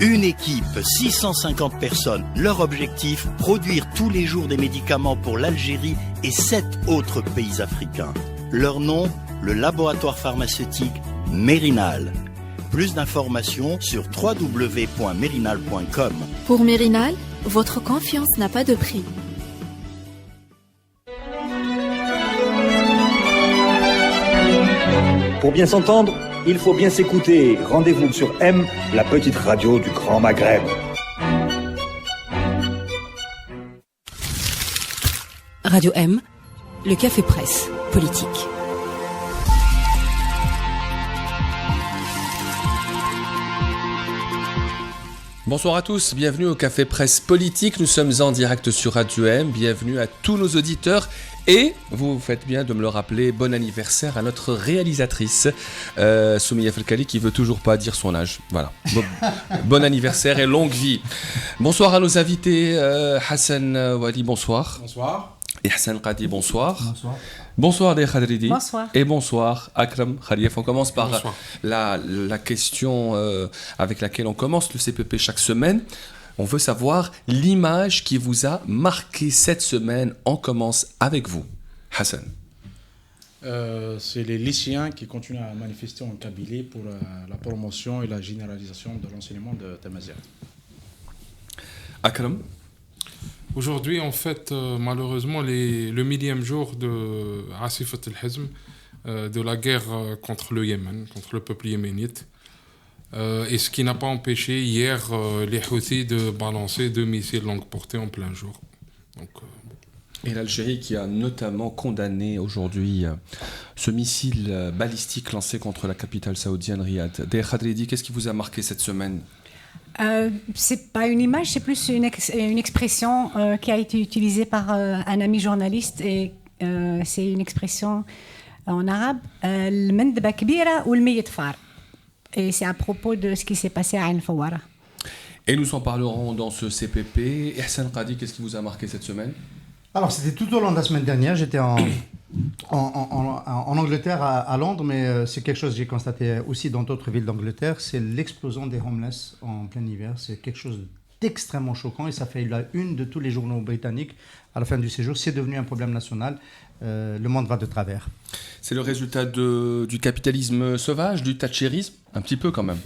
Une équipe, 650 personnes. Leur objectif, produire tous les jours des médicaments pour l'Algérie et 7 autres pays africains. Leur nom, le laboratoire pharmaceutique Mérinal. Plus d'informations sur www.mérinal.com. Pour Mérinal, votre confiance n'a pas de prix. Pour bien s'entendre, il faut bien s'écouter. Rendez-vous sur M, la petite radio du Grand Maghreb. Radio M, le café presse politique. Bonsoir à tous, bienvenue au Café Presse Politique, nous sommes en direct sur Radio M, bienvenue à tous nos auditeurs et vous faites bien de me le rappeler, bon anniversaire à notre réalisatrice Soumiya Felkali qui veut toujours pas dire son âge, voilà, bon anniversaire et longue vie. Bonsoir à nos invités, Hassan Wali, bonsoir. Bonsoir. Et Hassan Qadi, bonsoir. Bonsoir. Bonsoir Deir Khadridi. Bonsoar. Et bonsoir Akram Khalif. On commence par Bonsoir. la question avec laquelle on commence le CPP chaque semaine. On veut savoir l'image qui vous a marqué cette semaine. On commence avec vous, Hassan. C'est les lycéens qui continuent à manifester en Kabylie pour la promotion et la généralisation de l'enseignement de Tamazight. Akram. Aujourd'hui, en fait, malheureusement, le millième jour de Asifat al-Hizm, de la guerre contre le Yémen, contre le peuple yéménite, et ce qui n'a pas empêché hier les Houthis de balancer 2 missiles longue portée en plein jour. Donc, Et l'Algérie qui a notamment condamné aujourd'hui ce missile balistique lancé contre la capitale saoudienne Riyad. Deir Khadridi, qu'est-ce qui vous a marqué cette semaine ? C'est pas une image, c'est plus une expression qui a été utilisée par un ami journaliste et c'est une expression en arabe, al-mandba kbira ou al-mayit far. Et c'est à propos de ce qui s'est passé à Ain Fawara. Et nous en parlerons dans ce CPP. Hassan Qadi, qu'est-ce qui vous a marqué cette semaine ? Alors, c'était tout au long de la semaine dernière. J'étais en Angleterre, à Londres, mais c'est quelque chose que j'ai constaté aussi dans d'autres villes d'Angleterre. C'est l'explosion des homeless en plein hiver. C'est quelque chose d'extrêmement choquant et ça fait la une de tous les journaux britanniques à la fin du séjour. C'est devenu un problème national. Le monde va de travers. C'est le résultat du capitalisme sauvage, du thatchérisme ? Un petit peu quand même.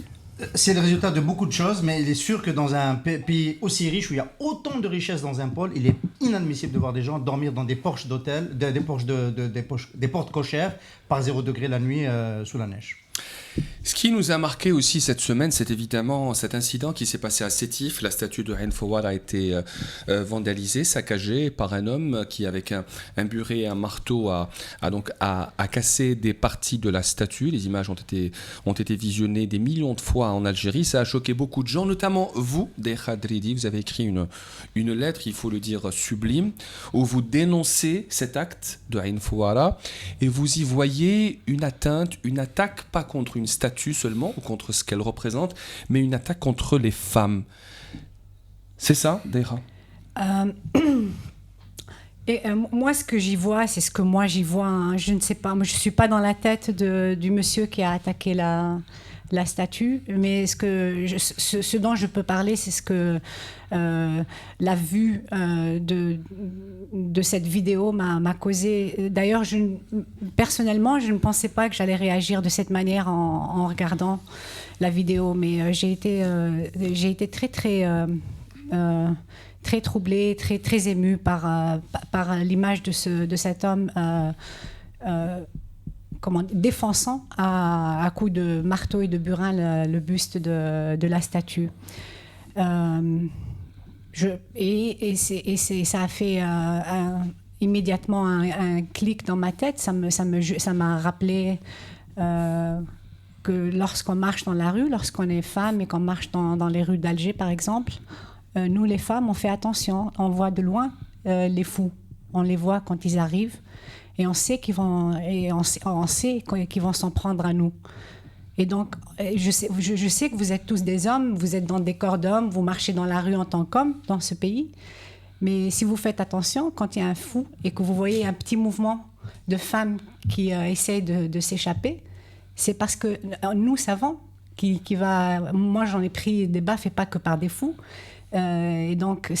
C'est le résultat de beaucoup de choses, mais il est sûr que dans un pays aussi riche où il y a autant de richesses dans un pôle, il est inadmissible de voir des gens dormir dans des porches d'hôtel, des portes cochères par 0 degré la nuit sous la neige. Ce qui nous a marqué aussi cette semaine, c'est évidemment cet incident qui s'est passé à Sétif. La statue de Ain Fawad a été vandalisée, saccagée par un homme qui, avec un buret et un marteau, a cassé des parties de la statue. Les images ont été visionnées des millions de fois en Algérie. Ça a choqué beaucoup de gens, notamment vous, Deir Khadridi. Vous avez écrit une lettre, il faut le dire, sublime, où vous dénoncez cet acte de Ain Fawad et vous y voyez une atteinte, une attaque, pas contre une statue seulement ou contre ce qu'elle représente, mais une attaque contre les femmes. C'est ça, Deira ? Moi, ce que j'y vois, c'est ce que moi j'y vois. Hein. Je ne sais pas, moi je ne suis pas dans la tête du monsieur qui a attaqué la statue, mais ce dont je peux parler, c'est ce que la vue de cette vidéo m'a causé. D'ailleurs, personnellement, je ne pensais pas que j'allais réagir de cette manière en regardant la vidéo, mais j'ai été très très troublée, très très émue par l'image de cet homme défonçant à coups de marteau et de burin le buste de la statue. Ça a fait immédiatement un clic dans ma tête. Ça m'a rappelé que lorsqu'on marche dans la rue, lorsqu'on est femme et qu'on marche dans les rues d'Alger, par exemple, nous les femmes, on fait attention. On voit de loin les fous. On les voit quand ils arrivent. Et on sait qu'ils vont s'en prendre à nous. Et donc, je sais que vous êtes tous des hommes, vous êtes dans des corps d'hommes, vous marchez dans la rue en tant qu'homme dans ce pays. Mais si vous faites attention, quand il y a un fou et que vous voyez un petit mouvement de femmes qui essayent de s'échapper, c'est parce que nous savons qui va... Moi, j'en ai pris des baffes et pas que par des fous. Et donc,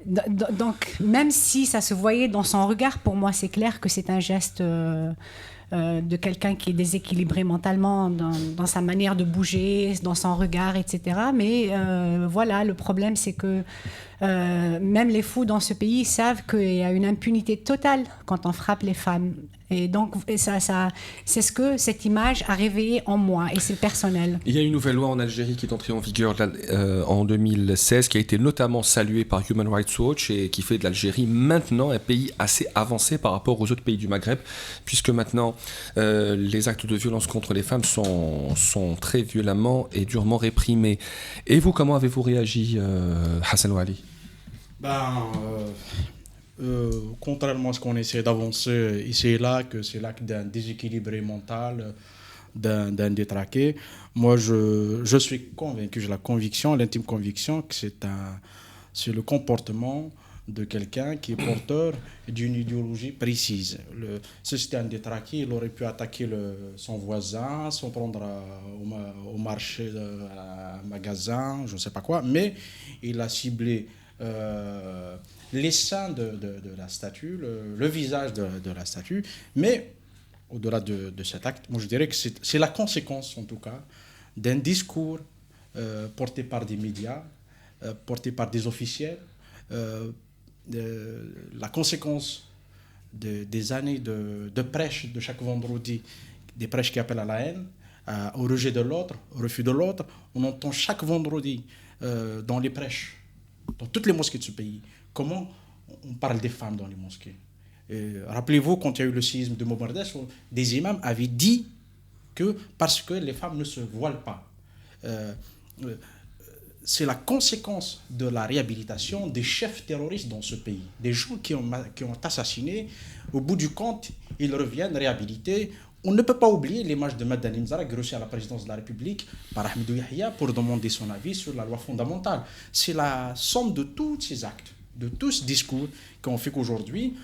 donc, même si ça se voyait dans son regard, pour moi, c'est clair que c'est un geste de quelqu'un qui est déséquilibré mentalement dans sa manière de bouger, dans son regard, etc. Mais voilà, le problème, c'est que même les fous dans ce pays savent qu'il y a une impunité totale quand on frappe les femmes. Et donc, c'est ce que cette image a réveillé en moi, et c'est personnel. Il y a une nouvelle loi en Algérie qui est entrée en vigueur en 2016, qui a été notamment saluée par Human Rights Watch et qui fait de l'Algérie maintenant un pays assez avancé par rapport aux autres pays du Maghreb, puisque maintenant les actes de violence contre les femmes sont très violemment et durement réprimés. Et vous, comment avez-vous réagi, Hassan Ouali ? Contrairement à ce qu'on essaie d'avancer ici et là, que c'est l'acte d'un déséquilibré mental, d'un détraqué, moi je suis convaincu, j'ai la conviction, l'intime conviction que c'est le comportement de quelqu'un qui est porteur d'une idéologie précise. Si c'était un détraqué, il aurait pu attaquer son voisin, s'en prendre au marché, à un magasin, je ne sais pas quoi, mais il a ciblé les seins de la statue, le visage de la statue, mais au-delà de cet acte, moi je dirais que c'est la conséquence en tout cas d'un discours porté par des médias, porté par des officiels, la conséquence des années de prêches de chaque vendredi, des prêches qui appellent à la haine, au rejet de l'autre, au refus de l'autre. On entend chaque vendredi dans les prêches, dans toutes les mosquées de ce pays, comment on parle des femmes dans les mosquées. Rappelez-vous, quand il y a eu le séisme de Mobardes, des imams avaient dit que parce que les femmes ne se voilent pas. C'est la conséquence de la réhabilitation des chefs terroristes dans ce pays. Des gens qui ont assassiné, au bout du compte, ils reviennent réhabilités. On ne peut pas oublier l'image de Madani Mzara, reçu à la présidence de la République par Ahmedou Yahya pour demander son avis sur la loi fondamentale. C'est la somme de tous ces actes, de tout ce discours qu'on fait qu'aujourd'hui,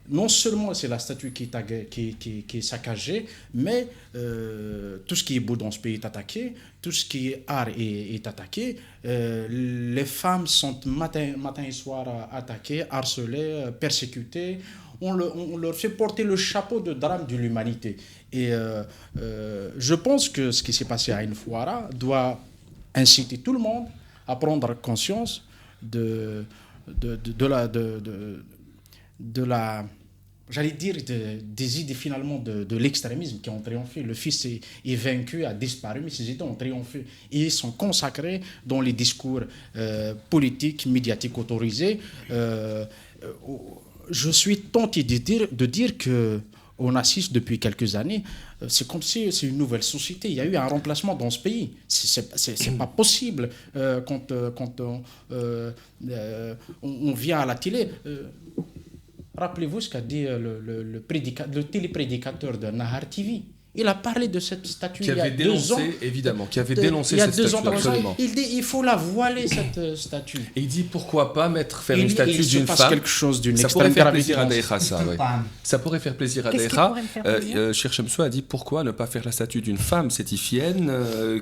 non seulement c'est la statue qui est saccagée, mais tout ce qui est beau dans ce pays est attaqué, tout ce qui est art est attaqué. Les femmes sont matin et soir attaquées, harcelées, persécutées. On leur fait porter le chapeau de drame de l'humanité. Et je pense que ce qui s'est passé à Ain Fouara doit inciter tout le monde à prendre conscience de la j'allais dire des idées finalement de l'extrémisme qui ont triomphé. Le fils est vaincu, a disparu, mais ces idées ont triomphé et ils sont consacrés dans les discours politiques, médiatiques autorisés. Je suis tenté de dire qu'on assiste depuis quelques années, c'est comme si c'est une nouvelle société. Il y a eu un remplacement dans ce pays. C'est pas possible quand on vient à la télé. Rappelez-vous ce qu'a dit le téléprédicateur de Nahar TV. Il a parlé de cette statue il y a 2 ans. Évidemment, qui avait dénoncé cette statue, absolument. Il dit il faut la voiler, cette statue. Et il dit pourquoi pas faire une statue d'une femme. Quelque chose d'une ça extrême pourrait faire plaisir à gravité. Daïra, ça. Ouais. Ça pourrait faire plaisir à Daïra. Cheikh Chemsou a dit pourquoi ne pas faire la statue d'une femme sétifienne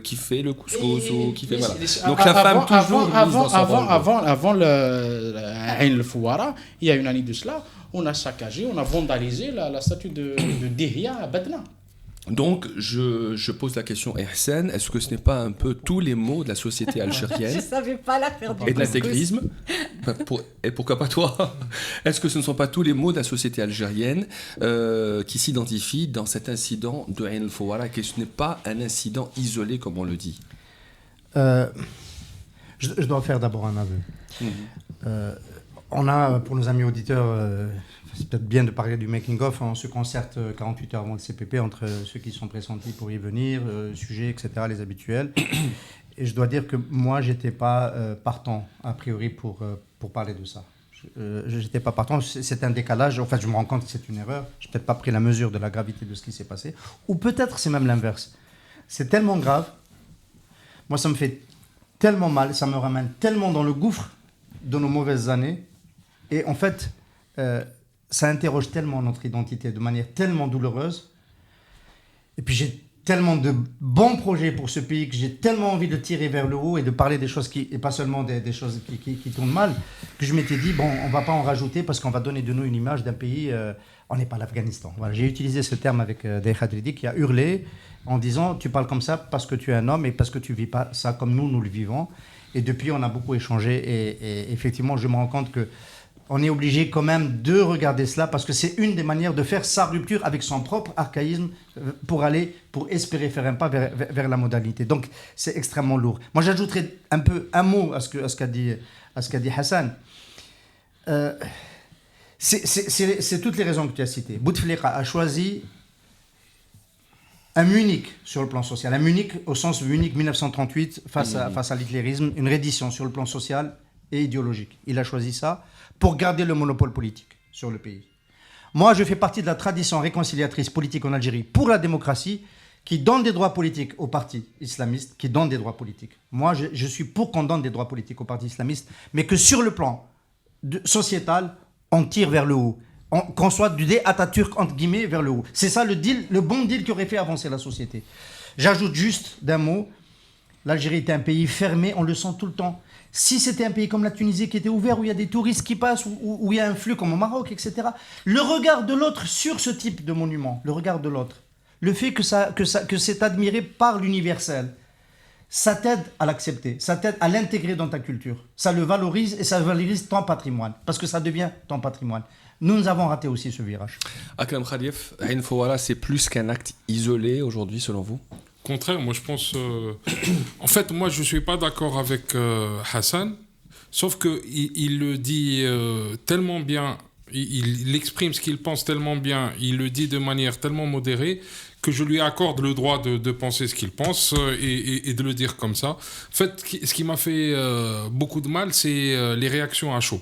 qui fait le couscous ou qui fait voilà. Donc la femme toujours avant le Fouara, il y a une année de cela, on a saccagé, on a vandalisé la statue de Dihya à Batna. Donc, je pose la question, Ehsen, est-ce que ce n'est pas un peu tous les maux de la société algérienne Je ne savais pas la faire du et de l'intégrisme et pourquoi pas toi? Est-ce que ce ne sont pas tous les maux de la société algérienne qui s'identifient dans cet incident de Ain El Fouara, que ce n'est pas un incident isolé comme on le dit? Je dois faire d'abord un aveu. On a, pour nos amis auditeurs, c'est peut-être bien de parler du making-of. On se concerte 48 heures avant le CPP entre ceux qui sont pressentis pour y venir, sujets, etc., les habituels. Et je dois dire que moi, je n'étais pas partant, a priori, pour parler de ça. Je n'étais pas partant. C'est un décalage. En fait, je me rends compte que c'est une erreur. Je n'ai peut-être pas pris la mesure de la gravité de ce qui s'est passé. Ou peut-être c'est même l'inverse. C'est tellement grave. Moi, ça me fait tellement mal. Ça me ramène tellement dans le gouffre de nos mauvaises années. Et en fait, ça interroge tellement notre identité de manière tellement douloureuse. Et puis j'ai tellement de bons projets pour ce pays que j'ai tellement envie de tirer vers le haut et de parler des choses et pas seulement des choses qui tournent mal, que je m'étais dit, bon, on va pas en rajouter parce qu'on va donner de nous une image d'un pays, on n'est pas l'Afghanistan. Voilà, j'ai utilisé ce terme avec Day Khadridi qui a hurlé en disant, tu parles comme ça parce que tu es un homme et parce que tu vis pas ça comme nous le vivons. Et depuis, on a beaucoup échangé et effectivement, je me rends compte que on est obligé quand même de regarder cela parce que c'est une des manières de faire sa rupture avec son propre archaïsme pour espérer faire un pas vers la modernité. Donc, c'est extrêmement lourd. Moi, j'ajouterais un mot à ce qu'a dit Hassan. C'est toutes les raisons que tu as citées. Bouteflika a choisi un Munich sur le plan social. Un Munich au sens Munich 1938 face à l'hitlérisme, une reddition sur le plan social et idéologique. Il a choisi ça pour garder le monopole politique sur le pays. Moi, je fais partie de la tradition réconciliatrice politique en Algérie pour la démocratie qui donne des droits politiques aux partis islamistes, qui donne des droits politiques. Moi, je suis pour qu'on donne des droits politiques aux partis islamistes, mais que sur le plan sociétal, on tire vers le haut. Qu'on soit du dé Atatürk, entre guillemets, vers le haut. C'est ça le bon deal qui aurait fait avancer la société. J'ajoute juste d'un mot, l'Algérie est un pays fermé, on le sent tout le temps. Si c'était un pays comme la Tunisie qui était ouvert, où il y a des touristes qui passent, où il y a un flux comme au Maroc, etc., le regard de l'autre sur ce type de monument, le regard de l'autre, le fait que c'est admiré par l'universel, ça t'aide à l'accepter, ça t'aide à l'intégrer dans ta culture. Ça le valorise et ça valorise ton patrimoine, parce que ça devient ton patrimoine. Nous avons raté aussi ce virage. Akram Khalif, Ain Fawala, c'est plus qu'un acte isolé aujourd'hui, selon vous ? Contraire, moi je pense... En fait, moi je ne suis pas d'accord avec Hassan, sauf qu'il le dit tellement bien, il exprime ce qu'il pense tellement bien, il le dit de manière tellement modérée que je lui accorde le droit de penser ce qu'il pense et de le dire comme ça. En fait, ce qui m'a fait beaucoup de mal, c'est les réactions à chaud.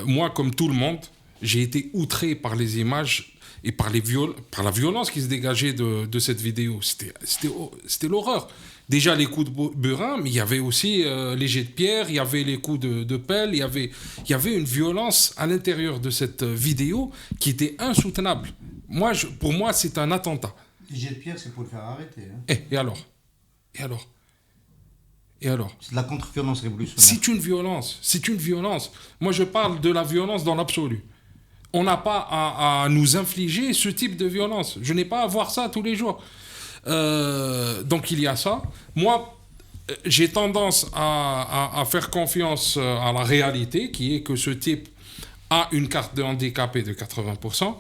Moi, comme tout le monde, j'ai été outré par les images et par la violence qui se dégageait de cette vidéo. C'était l'horreur. Déjà les coups de burin, mais il y avait aussi les jets de pierre, il y avait les coups de pelle, il y avait une violence à l'intérieur de cette vidéo qui était insoutenable. Pour moi, c'est un attentat. Les jets de pierre, c'est pour le faire arrêter. Hein. Et alors ? C'est de la contre-violence révolutionnaire. C'est une violence. Moi, je parle de la violence dans l'absolu. On n'a pas à nous infliger ce type de violence. Je n'ai pas à voir ça tous les jours. Donc, il y a ça. Moi, j'ai tendance à faire confiance à la réalité, qui est que ce type a une carte de handicapé de 80%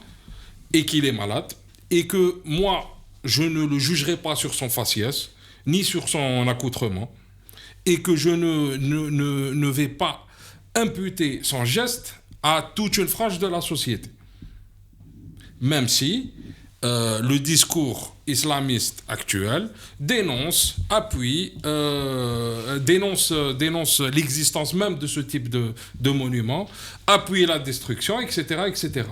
et qu'il est malade. Et que moi, je ne le jugerai pas sur son faciès, ni sur son accoutrement. Et que je ne vais pas imputer son geste à toute une frange de la société. Même si le discours islamiste actuel dénonce l'existence même de ce type de monument, appuie la destruction, etc., etc.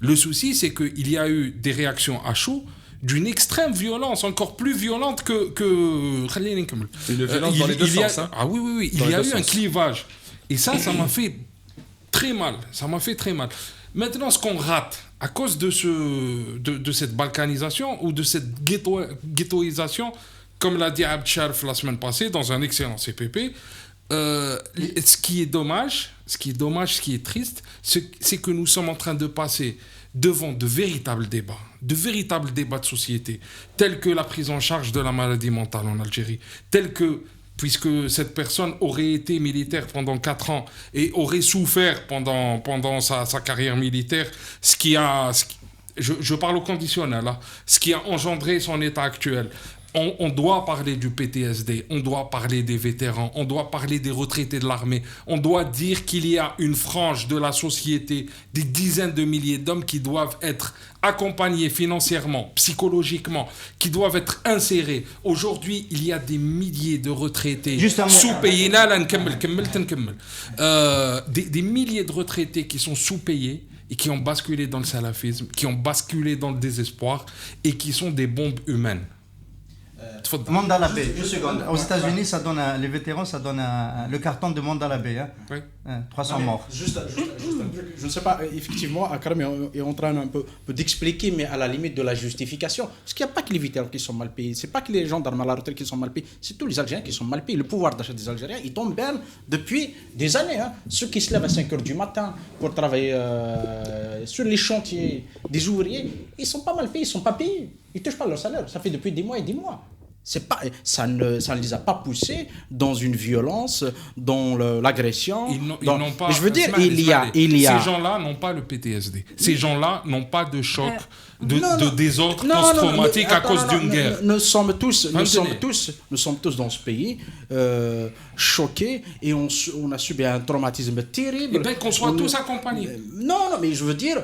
Le souci, c'est qu'il y a eu des réactions à chaud d'une extrême violence, encore plus violente que... Une violence dans les deux sens. Ah oui. Il y a eu un clivage. Et ça m'a fait très mal. Maintenant, ce qu'on rate à cause de cette balkanisation ou de cette ghettoisation, comme l'a dit Abd Sharif la semaine passée dans un excellent CPP, ce qui est dommage, ce qui est triste, c'est que nous sommes en train de passer devant de véritables débats de société, tels que la prise en charge de la maladie mentale en Algérie, tels que, puisque cette personne aurait été militaire pendant 4 ans et aurait souffert pendant sa carrière militaire, je parle au conditionnel, hein, ce qui a engendré son état actuel. On doit parler du PTSD, on doit parler des vétérans, on doit parler des retraités de l'armée, on doit dire qu'il y a une frange de la société, des dizaines de milliers d'hommes qui doivent être accompagnés financièrement, psychologiquement, qui doivent être insérés. Aujourd'hui, il y a des milliers de retraités sous-payés. Des milliers de retraités qui sont sous-payés et qui ont basculé dans le salafisme, qui ont basculé dans le désespoir et qui sont des bombes humaines. Mandala Bay, une seconde. Aux États-Unis, ça donne les vétérans, ça donne le carton de Mandala Bay. Hein. Oui. 300 morts. Juste un truc, je ne sais pas, effectivement, Akram est en train un peu d'expliquer, mais à la limite de la justification. Parce qu'il n'y a pas que les vétérans qui sont mal payés, c'est pas que les gendarmes à la retraite qui sont mal payés, c'est tous les Algériens qui sont mal payés. Le pouvoir d'achat des Algériens, il tombe bien depuis des années. Hein. Ceux qui se lèvent à 5h du matin pour travailler sur les chantiers des ouvriers, ils sont pas mal payés, ils sont pas payés. Ils ne touchent pas leur salaire. Ça fait depuis des mois et des mois. Ça ne les a pas poussés dans une violence, dans l'agression. Ils n'ont pas. Je veux dire, il y a. Ces gens-là n'ont pas le PTSD. Ces gens-là n'ont pas de choc, de désordre post-traumatique à cause d'une guerre. Nous sommes tous dans ce pays choqués et on a subi un traumatisme terrible. Et bien qu'on soit tous accompagnés. Non, mais je veux dire,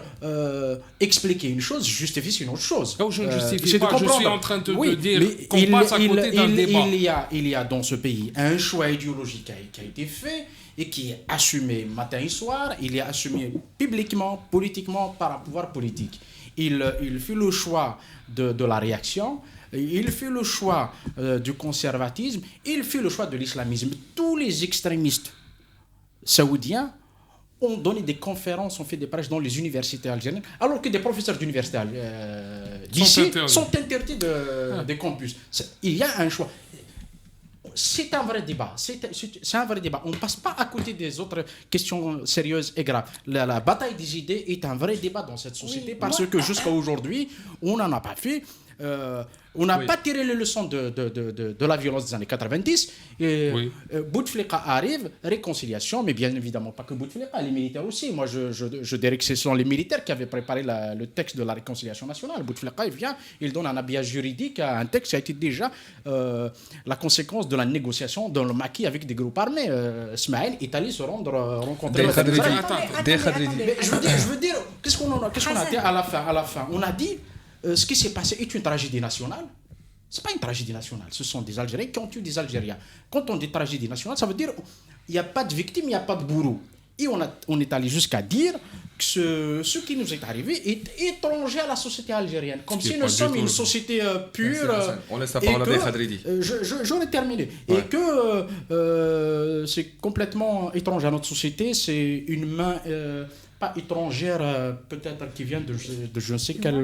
expliquer une chose justifie une autre chose. Là où je ne justifie pas, je suis en train de te dire qu'on passe à côté d'un débat. Il y a dans ce pays un choix idéologique qui a été fait et qui est assumé matin et soir. Il est assumé publiquement, politiquement, par un pouvoir politique. Il fait le choix de la réaction, il fait le choix du conservatisme, il fait le choix de l'islamisme. Tous les extrémistes saoudiens ont donné des conférences, ont fait des prêches dans les universités algériennes, alors que des professeurs d'université d'ici sont interdits des campus. Il y a un choix. C'est un vrai débat. C'est un vrai débat. On ne passe pas à côté des autres questions sérieuses et graves. La bataille des idées est un vrai débat dans cette société parce que jusqu'à aujourd'hui, on n'en a pas fait. On n'a pas tiré les leçons de la violence des années 90. Bouteflika arrive, réconciliation, mais bien évidemment pas que Bouteflika, les militaires aussi. Moi, je dirais que ce sont les militaires qui avaient préparé le texte de la réconciliation nationale. Bouteflika, il vient, il donne un habillage juridique à un texte qui a été déjà la conséquence de la négociation dans le maquis avec des groupes armés. Ismaël est allé se rencontrer. Je veux dire, qu'est-ce qu'on a dit à la fin? On a dit ce qui s'est passé est une tragédie nationale. Ce n'est pas une tragédie nationale. Ce sont des Algériens qui ont tué des Algériens. Quand on dit tragédie nationale, ça veut dire qu'il n'y a pas de victime, il n'y a pas de bourreau. Et on est allé jusqu'à dire que ce qui nous est arrivé est étranger à la société algérienne. Comme si nous sommes une société pure. On laisse la parole à Khadridi. J'en ai terminé. Ouais. Et que c'est complètement étranger à notre société. C'est une main... pas étrangère, peut-être qui vient de je ne sais quelle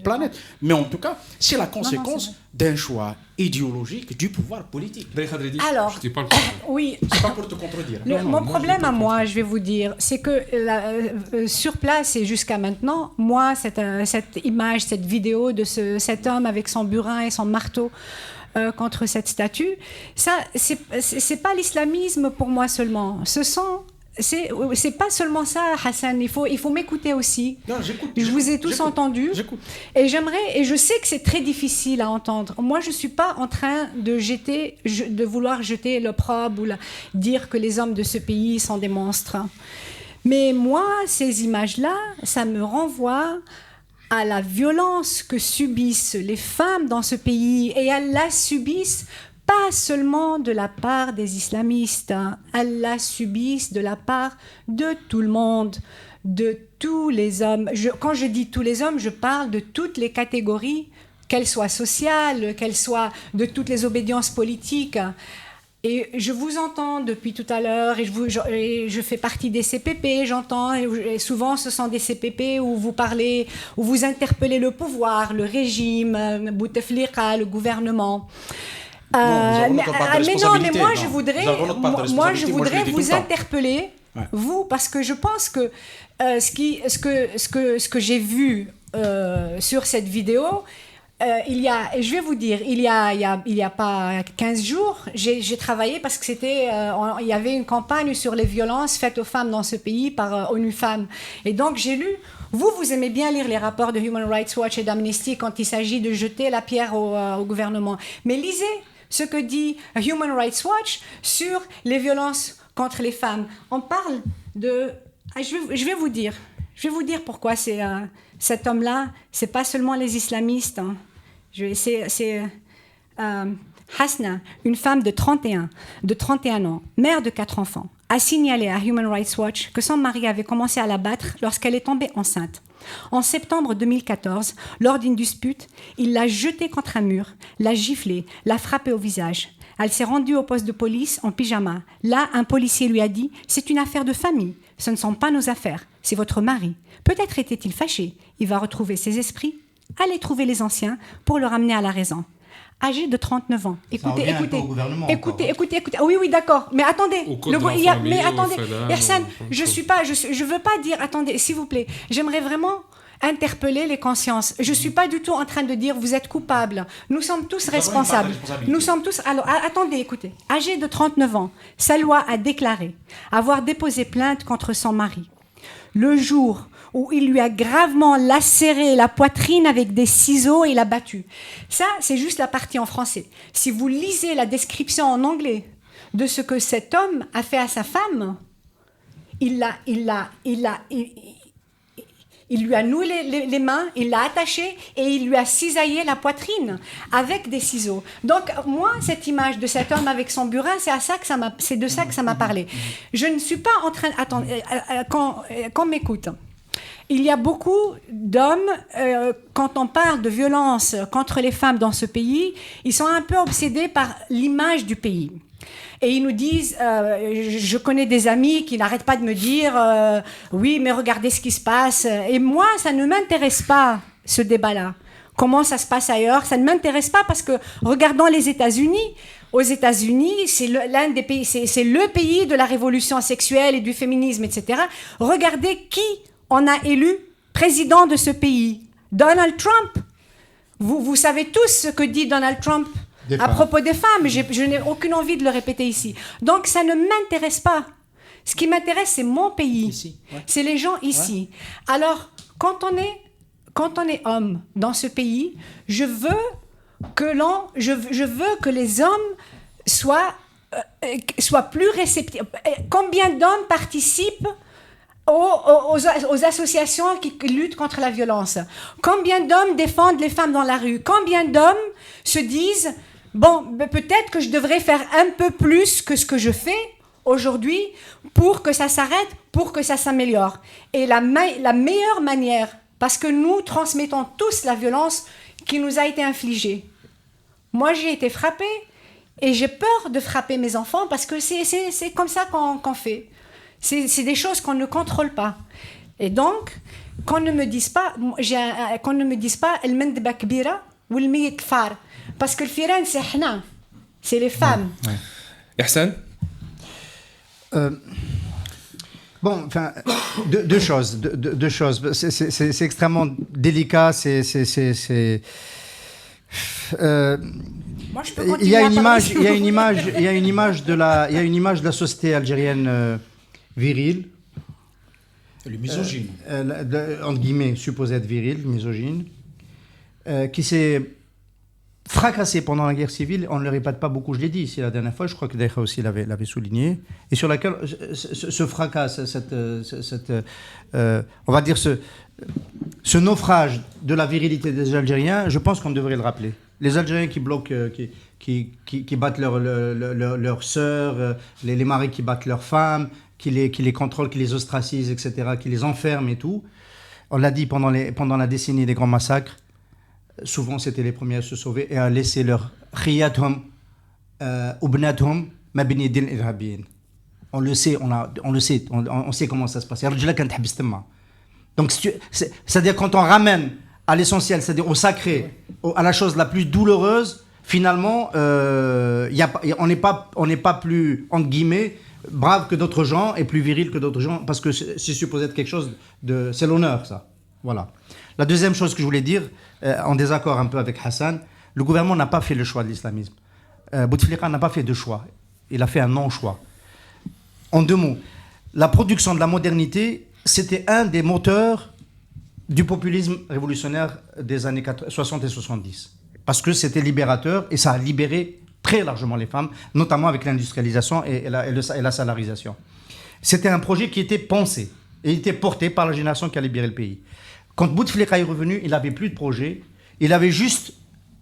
planète. Mais en tout cas, c'est la conséquence d'un choix idéologique du pouvoir politique. Alors, oui. C'est pas pour te contredire. Mon problème à moi, je vais vous dire, c'est que sur place et jusqu'à maintenant, moi, cette image, cette vidéo de cet homme avec son burin et son marteau contre cette statue, ça, c'est pas l'islamisme pour moi seulement. C'est pas seulement ça, Hassan. Il faut m'écouter aussi. Non, j'écoute. Je vous ai tous entendus. Et je sais que c'est très difficile à entendre. Moi, je suis pas en train de vouloir jeter l'opprobre ou dire que les hommes de ce pays sont des monstres. Mais moi, ces images-là, ça me renvoie à la violence que subissent les femmes dans ce pays, et elles la subissent pas seulement de la part des islamistes, elles la subissent de la part de tout le monde, de tous les hommes. Quand je dis tous les hommes, je parle de toutes les catégories, qu'elles soient sociales, qu'elles soient de toutes les obédiences politiques. Et je vous entends depuis tout à l'heure, et je fais partie des CPP, j'entends, et souvent ce sont des CPP où vous parlez, où vous interpellez le pouvoir, le régime, Bouteflika, le gouvernement. Mais moi je voudrais vous interpeller, vous, parce que je pense que ce que j'ai vu sur cette vidéo, je vais vous dire, il y a pas 15 jours, j'ai travaillé parce que il y avait une campagne sur les violences faites aux femmes dans ce pays par ONU Femmes, et donc j'ai lu. Vous aimez bien lire les rapports de Human Rights Watch et d'Amnesty quand il s'agit de jeter la pierre au gouvernement, mais lisez ce que dit Human Rights Watch sur les violences contre les femmes. On parle de... Je vais vous dire pourquoi cet homme-là, c'est pas seulement les islamistes. Hein. C'est Hasna, une femme de 31 ans, mère de 4 enfants, a signalé à Human Rights Watch que son mari avait commencé à la battre lorsqu'elle est tombée enceinte. En septembre 2014, lors d'une dispute, il l'a jetée contre un mur, l'a giflée, l'a frappée au visage. Elle s'est rendue au poste de police en pyjama. Là, un policier lui a dit « C'est une affaire de famille, ce ne sont pas nos affaires, c'est votre mari. » Peut-être était-il fâché. Il va retrouver ses esprits, aller trouver les anciens pour le ramener à la raison. Âgé de 39 ans. Écoutez. Oui, d'accord. Mais attendez. Ihsan, je veux pas dire. Attendez, s'il vous plaît. J'aimerais vraiment interpeller les consciences. Je suis pas du tout en train de dire vous êtes coupable. Nous sommes tous responsables. Nous sommes tous. Alors, attendez, écoutez. Âgé de 39 ans, Salwa a déclaré avoir déposé plainte contre son mari. Le jour où il lui a gravement lacéré la poitrine avec des ciseaux et l'a battu. Ça, c'est juste la partie en français. Si vous lisez la description en anglais de ce que cet homme a fait à sa femme, il lui a noué les mains, il l'a attaché et il lui a cisaillé la poitrine avec des ciseaux. Donc, moi, cette image de cet homme avec son burin, c'est de ça que ça m'a parlé. Je ne suis pas en train... Attends, qu'on m'écoute. Il y a beaucoup d'hommes, quand on parle de violence contre les femmes dans ce pays, ils sont un peu obsédés par l'image du pays. Et ils nous disent, je connais des amis qui n'arrêtent pas de me dire, oui, mais regardez ce qui se passe. Et moi, ça ne m'intéresse pas, ce débat-là. Comment ça se passe ailleurs, ça ne m'intéresse pas parce que, regardons les États-Unis, aux États-Unis, c'est l'un des pays, c'est le pays de la révolution sexuelle et du féminisme, etc. Regardez qui on a élu président de ce pays. Donald Trump. Vous savez tous ce que dit Donald Trump à propos des femmes. Je n'ai aucune envie de le répéter ici. Donc, ça ne m'intéresse pas. Ce qui m'intéresse, c'est mon pays. Ici, ouais. C'est les gens ici. Ouais. Alors, quand on est homme dans ce pays, je veux que les hommes soient plus réceptifs. Combien d'hommes participent aux associations qui luttent contre la violence? Combien d'hommes défendent les femmes dans la rue? Combien d'hommes se disent bon, peut-être que je devrais faire un peu plus que ce que je fais aujourd'hui pour que ça s'arrête, pour que ça s'améliore? Et la meilleure manière, parce que nous transmettons tous la violence qui nous a été infligée. Moi, j'ai été frappée et j'ai peur de frapper mes enfants parce que c'est comme ça qu'on fait. C'est des choses qu'on ne contrôle pas. Et donc, qu'on ne me dise pas, el mendba kbira ou el miyit kfar. Parce que le firan, c'est hna. C'est les femmes. Ihsan? Bon, enfin, deux choses. C'est extrêmement délicat. Moi, je peux continuer. Il y a une image de la société algérienne virile. Le misogyne. Entre guillemets, supposé être viril, misogyne, qui s'est fracassé pendant la guerre civile. On ne le répète pas beaucoup, je l'ai dit ici la dernière fois, je crois que Daïcha aussi l'avait souligné, et sur laquelle ce fracas, on va dire ce naufrage de la virilité des Algériens, je pense qu'on devrait le rappeler. Les Algériens qui bloquent, qui battent leurs sœurs, les maris qui battent leurs femmes, qui les contrôlent, qui les ostracisent, etc., qui les enferment et tout. On l'a dit pendant la décennie des grands massacres, souvent c'était les premiers à se sauver et à laisser leur khiyathum ubnathum mabni din irhabiyin. On le sait, on sait comment ça se passe. Donc c'est-à-dire quand on ramène à l'essentiel, c'est-à-dire au sacré, à la chose la plus douloureuse, finalement, on n'est pas plus, entre guillemets, brave que d'autres gens et plus viril que d'autres gens, parce que c'est supposé être quelque chose de... C'est l'honneur, ça. Voilà. La deuxième chose que je voulais dire, en désaccord un peu avec Hassan, le gouvernement n'a pas fait le choix de l'islamisme. Bouteflika n'a pas fait de choix. Il a fait un non-choix. En deux mots, la production de la modernité, c'était un des moteurs du populisme révolutionnaire des années 60 et 70. Parce que c'était libérateur et ça a libéré très largement les femmes, notamment avec l'industrialisation et la salarisation. C'était un projet qui était pensé et était porté par la génération qui a libéré le pays. Quand Bouteflika est revenu, il n'avait plus de projet, il avait juste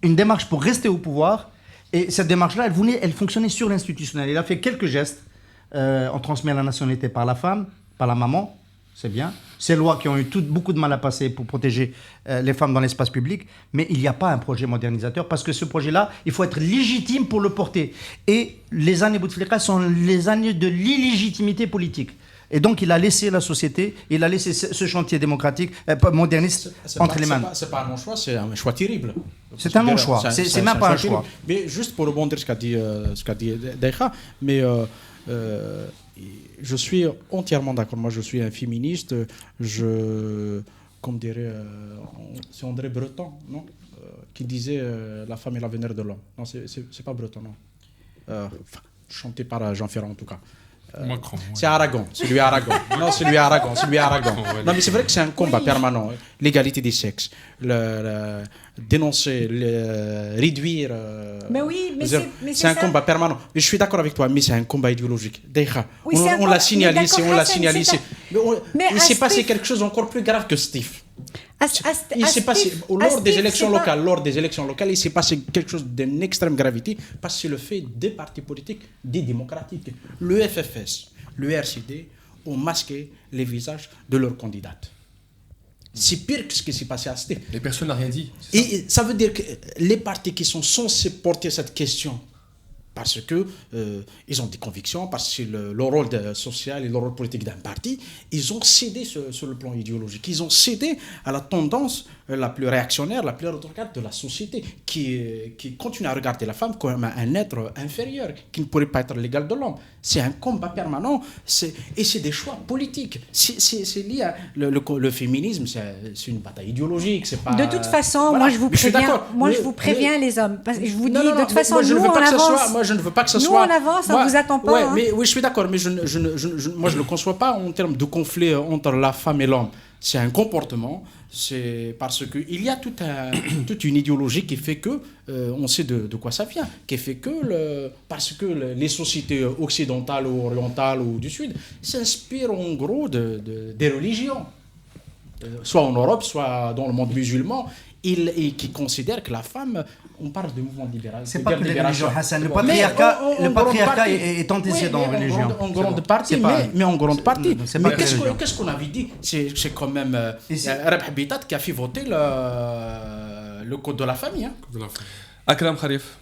une démarche pour rester au pouvoir, et cette démarche-là, elle fonctionnait sur l'institutionnel. Il a fait quelques gestes, on transmet la nationalité par la femme, par la maman, c'est bien, ces lois qui ont eu beaucoup de mal à passer pour protéger les femmes dans l'espace public, mais il n'y a pas un projet modernisateur parce que ce projet-là, il faut être légitime pour le porter. Et les années Bouteflika sont les années de l'illégitimité politique. Et donc, il a laissé la société, il a laissé ce chantier démocratique, moderniste, entre les mains. C'est pas un bon choix, c'est un choix terrible. C'est un bon choix, c'est même pas un choix. Mais juste pour rebondir sur ce qu'a dit Daïcha, mais je suis entièrement d'accord. Moi, je suis un féministe. Comme dirait, c'est André Breton, non qui disait la femme est l'avenir de l'homme. Non, c'est pas Breton, non. Chanté par Jean Ferrand, en tout cas. Macron, ouais. C'est Aragon, c'est lui Aragon. Non, c'est lui Aragon. Non, mais c'est vrai que c'est un combat permanent. L'égalité des sexes, dénoncer, réduire. Mais oui, mais c'est un combat permanent. Et je suis d'accord avec toi, mais c'est un combat idéologique. D'ailleurs, on l'a signalé ici, Mais il s'est passé quelque chose encore plus grave que Steve. Il s'est passé lors des élections locales, il s'est passé quelque chose d'une extrême gravité parce que c'est le fait des partis politiques, des démocratiques. Le FFS, le RCD ont masqué les visages de leurs candidates. C'est pire que ce qui s'est passé à Steve. Et personne n'a rien dit. Et ça veut dire que les partis qui sont censés porter cette question parce que ils ont des convictions, parce que le rôle social et le rôle politique d'un parti, ils ont cédé sur le plan idéologique. Ils ont cédé à la tendance la plus réactionnaire, la plus rétrograde de la société, qui continue à regarder la femme comme un être inférieur, qui ne pourrait pas être l'égal de l'homme. C'est un combat permanent, et c'est des choix politiques. C'est lié à le féminisme, c'est une bataille idéologique. C'est pas, de toute façon, voilà. Moi je vous préviens les hommes. Parce que je vous dis, de toute façon, nous on avance. Moi je ne veux pas que ce soit. Nous on avance, on ne vous attend pas. Ouais, oui, je suis d'accord, mais moi je ne le conçois pas en termes de conflit entre la femme et l'homme. C'est un comportement, c'est parce qu'il y a toute une idéologie qui fait que, on sait de quoi ça vient, qui fait que, parce que les sociétés occidentales ou orientales ou du Sud s'inspirent en gros des religions, soit en Europe, soit dans le monde musulman, et qui considèrent que la femme, on parle de mouvement libéral. C'est pas que les religions, Hassan. Le patriarcat est antécédent dans les religions. En grande partie, mais en grande partie. Mais qu'est-ce qu'on avait dit? C'est quand même Rabh Habitat qui a fait voter le code de la famille. Akram Khalif.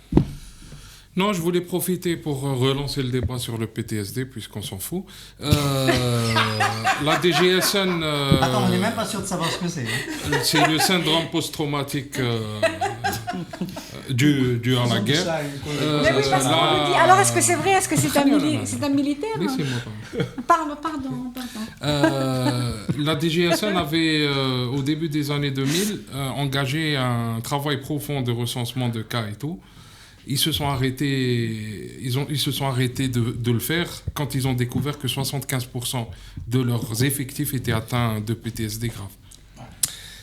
Non, je voulais profiter pour relancer le débat sur le PTSD, puisqu'on s'en fout. La DGSN... Attends, on n'est même pas sûr de savoir ce que c'est. C'est le syndrome post-traumatique dû à la guerre. Mais oui, parce qu'on me dit... Alors, est-ce que c'est vrai? Est-ce que c'est un militaire? Laissez-moi parler. Pardon. La DGSN avait, au début des années 2000, engagé un travail profond de recensement de cas et tout. Ils se sont arrêtés de le faire quand ils ont découvert que 75% de leurs effectifs étaient atteints de PTSD grave.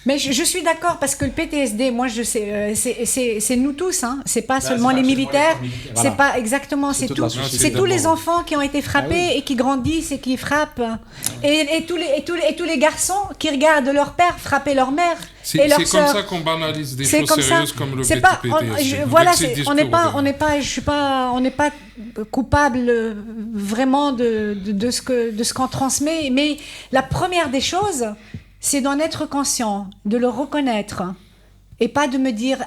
Mais je suis d'accord parce que le PTSD, moi je sais, c'est nous tous, hein. C'est pas seulement les militaires, voilà. C'est pas exactement, c'est tous les enfants qui ont été frappés et qui grandissent et qui frappent, et tous les garçons qui regardent leur père frapper leur mère. C'est comme ça qu'on banalise des choses sérieuses comme le PTSD. Voilà, on n'est pas coupable vraiment de ce qu'on transmet, mais la première des choses, c'est d'en être conscient, de le reconnaître, et pas de me dire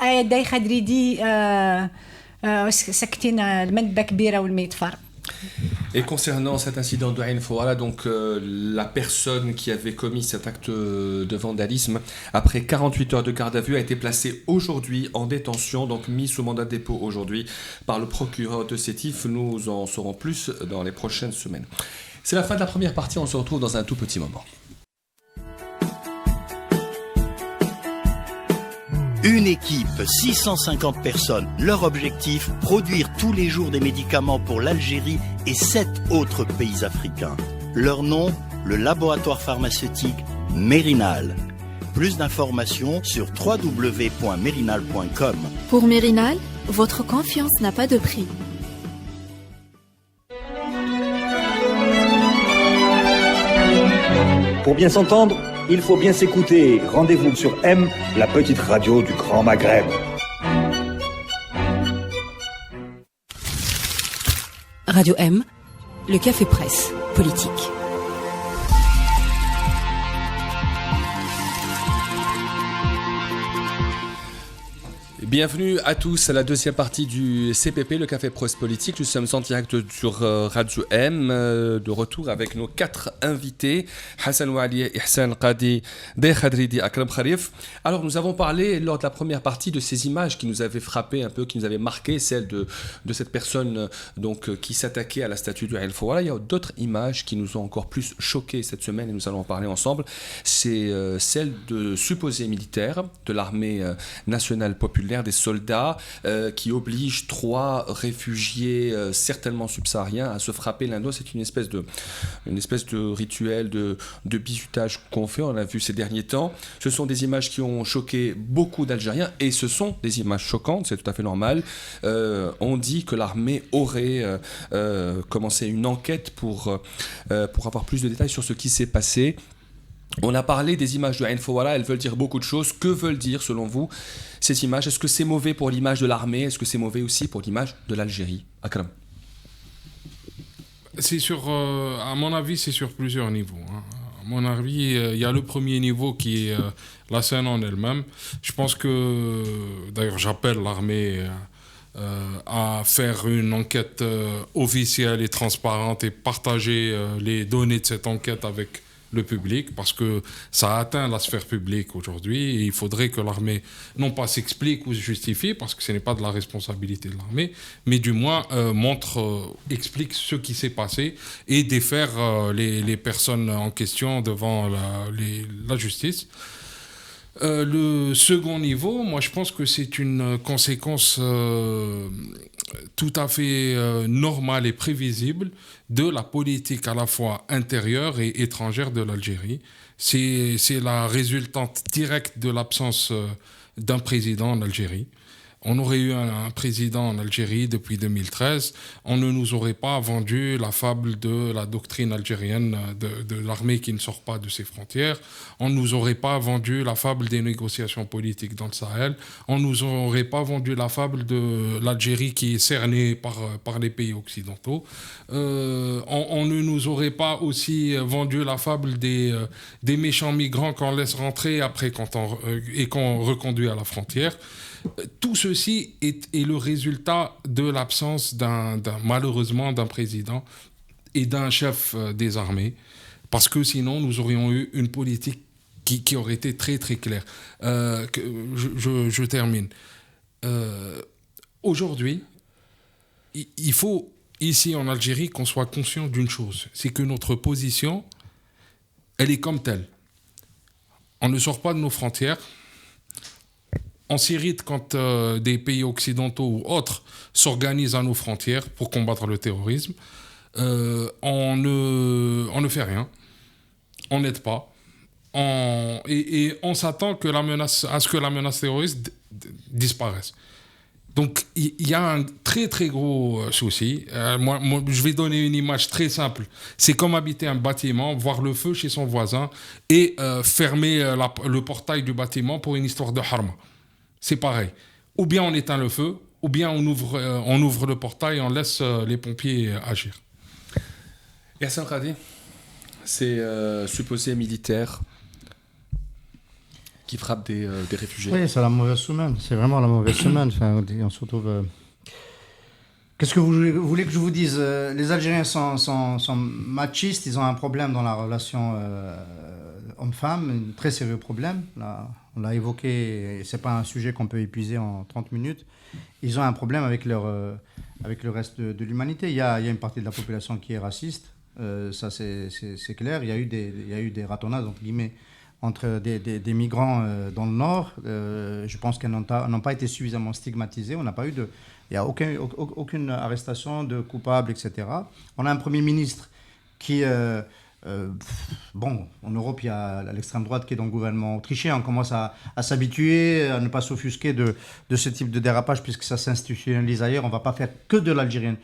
Et concernant cet incident de Ain Fouara, donc la personne qui avait commis cet acte de vandalisme, après 48 heures de garde à vue, a été placée aujourd'hui en détention, donc mise sous mandat de dépôt aujourd'hui par le procureur de Sétif. Nous en saurons plus dans les prochaines semaines. C'est la fin de la première partie, on se retrouve dans un tout petit moment. Une équipe, 650 personnes. Leur objectif, produire tous les jours des médicaments pour l'Algérie et 7 autres pays africains. Leur nom, le laboratoire pharmaceutique Mérinal. Plus d'informations sur www.mérinal.com. Pour Mérinal, votre confiance n'a pas de prix. Pour bien s'entendre, il faut bien s'écouter. Rendez-vous sur M, la petite radio du Grand Maghreb. Radio M, le Café Presse, politique. 6 Bienvenue à tous à la deuxième partie du CPP, le Café Presse Politique. Nous sommes en direct sur Radio M, de retour avec nos 4 invités, Hassan Ouali, Ihsan Qadi, Dey Khadridi, Akram Kharif. Alors nous avons parlé lors de la première partie de ces images qui nous avaient frappé un peu, qui nous avaient marqué, celle de cette personne donc, qui s'attaquait à la statue de El Fawwala. Il y a d'autres images qui nous ont encore plus choqués cette semaine et nous allons en parler ensemble. C'est celle de supposés militaires de l'armée nationale populaire, des soldats qui obligent 3 réfugiés certainement subsahariens à se frapper l'un l'autre. C'est une espèce de rituel de bizutage qu'on fait, on l'a vu ces derniers temps. Ce sont des images qui ont choqué beaucoup d'Algériens et ce sont des images choquantes, c'est tout à fait normal. On dit que l'armée aurait commencé une enquête pour avoir plus de détails sur ce qui s'est passé. On a parlé des images de El Fawwala, elles veulent dire beaucoup de choses. Que veulent dire selon vous ces images? Est-ce que c'est mauvais pour l'image de l'armée? Est-ce que c'est mauvais aussi pour l'image de l'Algérie? Akram. C'est à mon avis, c'est sur plusieurs niveaux. À mon avis, il y a le premier niveau qui est la scène en elle-même. Je pense que, d'ailleurs, j'appelle l'armée à faire une enquête officielle et transparente et partager les données de cette enquête avec le public, parce que ça a atteint la sphère publique aujourd'hui et il faudrait que l'armée non pas s'explique ou se justifie, parce que ce n'est pas de la responsabilité de l'armée, mais du moins explique ce qui s'est passé et défaire les personnes en question devant la justice. Le second niveau, moi je pense que c'est une conséquence tout à fait normale et prévisible de la politique à la fois intérieure et étrangère de l'Algérie. C'est la résultante directe de l'absence d'un président en Algérie. On aurait eu un président en Algérie depuis 2013, on ne nous aurait pas vendu la fable de la doctrine algérienne de l'armée qui ne sort pas de ses frontières, on ne nous aurait pas vendu la fable des négociations politiques dans le Sahel, on ne nous aurait pas vendu la fable de l'Algérie qui est cernée par les pays occidentaux, on ne nous aurait pas aussi vendu la fable des méchants migrants qu'on laisse rentrer après et qu'on reconduit à la frontière. Tout ceci est le résultat de l'absence malheureusement d'un président et d'un chef des armées, parce que sinon nous aurions eu une politique qui aurait été très très claire. Je termine. Aujourd'hui, il faut ici en Algérie qu'on soit conscient d'une chose, c'est que notre position, elle est comme telle. On ne sort pas de nos frontières. On s'irrite quand des pays occidentaux ou autres s'organisent à nos frontières pour combattre le terrorisme. On ne fait rien. On n'aide pas. Et on s'attend à ce que la menace terroriste disparaisse. Donc, il y a un très, très gros souci. Moi, je vais donner une image très simple. C'est comme habiter un bâtiment, voir le feu chez son voisin et fermer le portail du bâtiment pour une histoire de harma. C'est pareil. Ou bien on éteint le feu, ou bien on ouvre le portail et on laisse les pompiers agir. Hassan Qadi, c'est supposé militaire qui frappe des réfugiés. Oui, c'est la mauvaise semaine. C'est vraiment la mauvaise semaine. Enfin, on se retrouve... Qu'est-ce que vous voulez que je vous dise? Les Algériens sont machistes. Ils ont un problème dans la relation homme-femme, un très sérieux problème. Là, on l'a évoqué, ce n'est pas un sujet qu'on peut épuiser en 30 minutes. Ils ont un problème avec le reste de l'humanité. Il y a une partie de la population qui est raciste, ça c'est clair. Il y a eu des ratonnades, entre guillemets, entre des migrants dans le nord. Je pense qu'elles n'ont pas été suffisamment stigmatisées. Il n'y a aucune arrestation de coupables, etc. On a un Premier ministre qui... en Europe, il y a l'extrême droite qui est dans le gouvernement autrichien. On commence à s'habituer, à ne pas s'offusquer de ce type de dérapage, puisque ça s'institutionnalise ailleurs. On ne va pas faire que de l'Algérien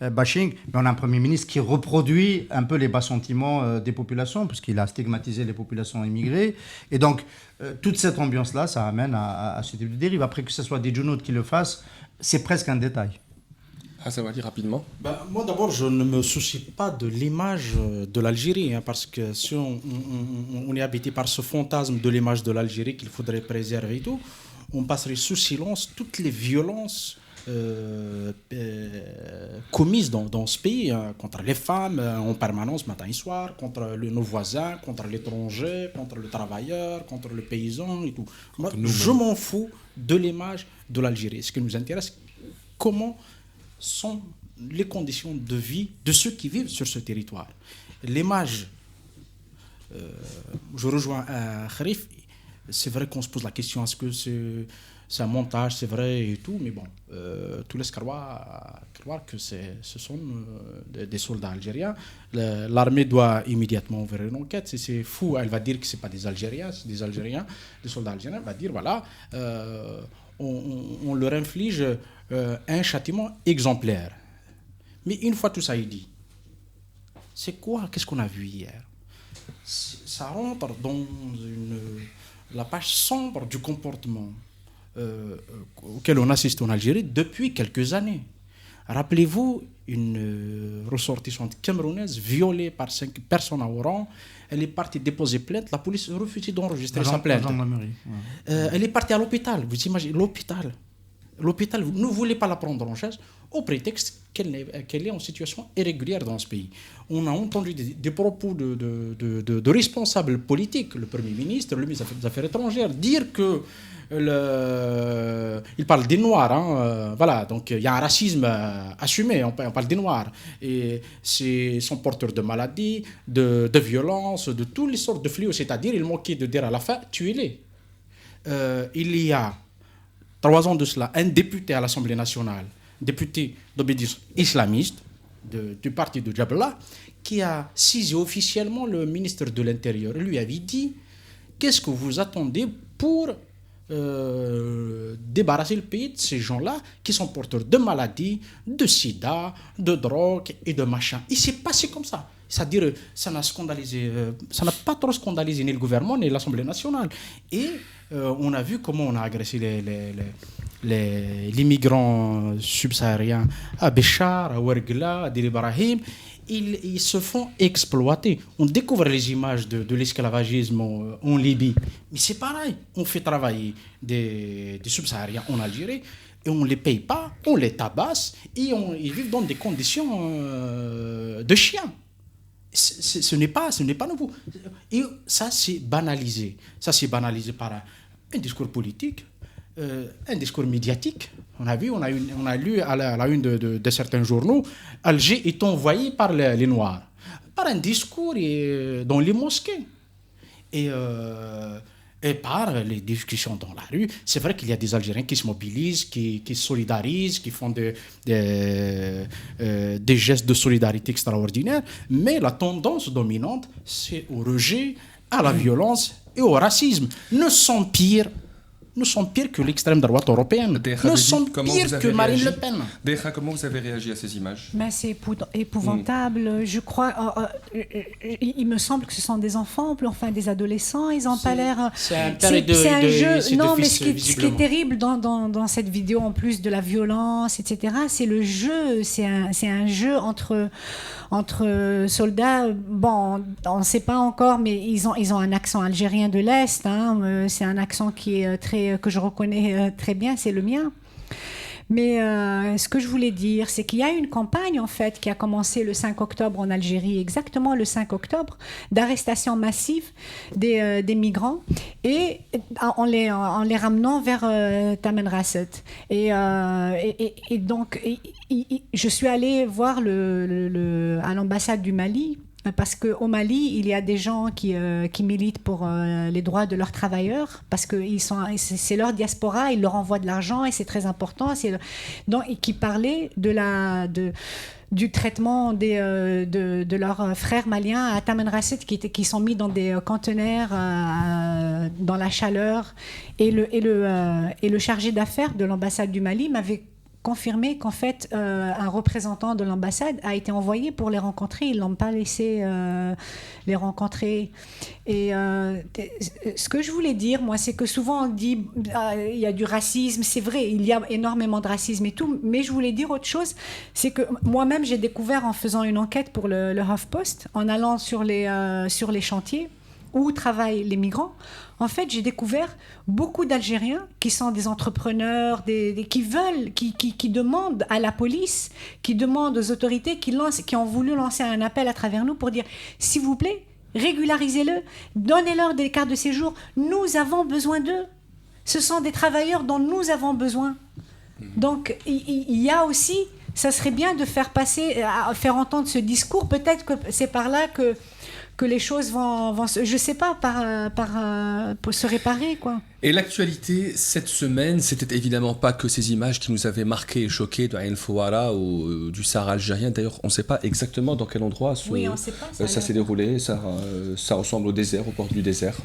bashing, mais on a un Premier ministre qui reproduit un peu les bas sentiments des populations, puisqu'il a stigmatisé les populations immigrées. Et donc, toute cette ambiance-là, ça amène à ce type de dérive. Après que ce soit des djounoutes qui le fassent, c'est presque un détail. Hassan Ouali, rapidement. Moi d'abord, je ne me soucie pas de l'image de l'Algérie, parce que si on est habité par ce fantasme de l'image de l'Algérie qu'il faudrait préserver et tout, on passerait sous silence toutes les violences commises dans ce pays, contre les femmes en permanence, matin et soir, contre nos voisins, contre l'étranger, contre le travailleur, contre le paysan et tout. Moi, je m'en fous de l'image de l'Algérie. Ce qui nous intéresse, comment sont les conditions de vie de ceux qui vivent sur ce territoire. L'image, je rejoins Kharif, c'est vrai qu'on se pose la question, est-ce que c'est un montage, c'est vrai et tout, mais bon, tout laisse croire que ce sont des soldats algériens. L'armée doit immédiatement ouvrir une enquête. Si c'est fou, elle va dire que ce n'est pas des Algériens, c'est des Algériens, des soldats algériens. Elle va dire, voilà, on leur inflige un châtiment exemplaire. Mais une fois tout ça est dit, c'est quoi? Qu'est-ce qu'on a vu hier? Ça rentre dans la page sombre du comportement auquel on assiste en Algérie depuis quelques années. Rappelez-vous une ressortissante camerounaise violée par 5 personnes à Oran. Elle est partie déposer plainte. La police refusait d'enregistrer sa plainte. Elle est partie à l'hôpital. Vous imaginez, l'hôpital, vous ne voulez pas la prendre en charge au prétexte qu'elle est en situation irrégulière dans ce pays. On a entendu des propos de responsables politiques, le Premier ministre, le ministre des Affaires étrangères, dire que il parle des Noirs, voilà, donc il y a un racisme assumé, on parle des Noirs, et ils sont porteurs de maladies, de violences, de toutes les sortes de fléaux, c'est-à-dire il manquait de dire à la fin, tuez-les. Il y a 3 ans de cela, un député à l'Assemblée nationale, député d'obédience islamiste du parti de Jabla, qui a saisi officiellement le ministre de l'Intérieur. Il lui avait dit, qu'est-ce que vous attendez pour débarrasser le pays de ces gens-là qui sont porteurs de maladies, de sida, de drogue et de machin. Il s'est passé comme ça. C'est-à-dire, ça n'a pas trop scandalisé ni le gouvernement ni l'Assemblée nationale. Et on a vu comment on a agressé les migrants subsahariens à Béchar, à Ouergla, à Dir Ibrahim. Ils se font exploiter. On découvre les images de l'esclavagisme en Libye. Mais c'est pareil. On fait travailler des subsahariens en Algérie et on ne les paye pas, on les tabasse et ils vivent dans des conditions de chiens. Ce n'est pas nouveau. Et ça, c'est banalisé. Ça, c'est banalisé par un discours politique, un discours médiatique. On a lu à la une de certains journaux, Alger est envoyé par les Noirs, par un discours dans les mosquées. Et par les discussions dans la rue. C'est vrai qu'il y a des Algériens qui se mobilisent, qui se solidarisent, qui font des gestes de solidarité extraordinaires, mais la tendance dominante, c'est au rejet, à la violence et au racisme. Nous sommes pires que l'extrême droite européenne. Nous sommes pires que Marine Le Pen. Deha, comment vous avez réagi à ces images? C'est épouvantable. Je crois, il me semble que ce sont des enfants, enfin des adolescents. Ils n'ont pas l'air. C'est un jeu. Non, mais ce qui est terrible dans cette vidéo, en plus de la violence, etc., c'est le jeu. C'est un jeu entre soldats. Bon, on ne sait pas encore, mais ils ont un accent algérien de l'Est. C'est un accent qui est que je reconnais très bien, c'est le mien. Mais ce que je voulais dire, c'est qu'il y a une campagne en fait qui a commencé le 5 octobre en Algérie, exactement le 5 octobre, d'arrestation massive des migrants et en les ramenant vers Tamanrasset. Et donc, je suis allée voir à l'ambassade du Mali. Parce qu'au Mali, il y a des gens qui militent pour les droits de leurs travailleurs, parce que c'est leur diaspora, ils leur envoient de l'argent et c'est très important. Donc, qui parlaient du traitement de leurs frères maliens à Tamanrasset qui sont mis dans des conteneurs dans la chaleur. Et le chargé d'affaires de l'ambassade du Mali m'avait confirmé qu'en fait, un représentant de l'ambassade a été envoyé pour les rencontrer. Ils ne l'ont pas laissé les rencontrer. Et ce que je voulais dire, moi, c'est que souvent on dit il y a du racisme. C'est vrai, il y a énormément de racisme et tout. Mais je voulais dire autre chose. C'est que moi-même, j'ai découvert en faisant une enquête pour le HuffPost, en allant sur les chantiers, où travaillent les migrants, en fait, j'ai découvert beaucoup d'Algériens qui sont des entrepreneurs, qui demandent à la police, qui demandent aux autorités, qui ont voulu lancer un appel à travers nous pour dire, s'il vous plaît, régularisez-le, donnez-leur des cartes de séjour. Nous avons besoin d'eux. Ce sont des travailleurs dont nous avons besoin. Donc, il y a aussi, ça serait bien de faire entendre ce discours. Peut-être que c'est par là que les choses vont je sais pas, pour se réparer, quoi. Et l'actualité cette semaine, c'était évidemment pas que ces images qui nous avaient marqué et choqué de Ain Fouara ou du Sahara algérien. D'ailleurs, on ne sait pas exactement dans quel endroit ça s'est déroulé. Ça ressemble au désert, au port du désert,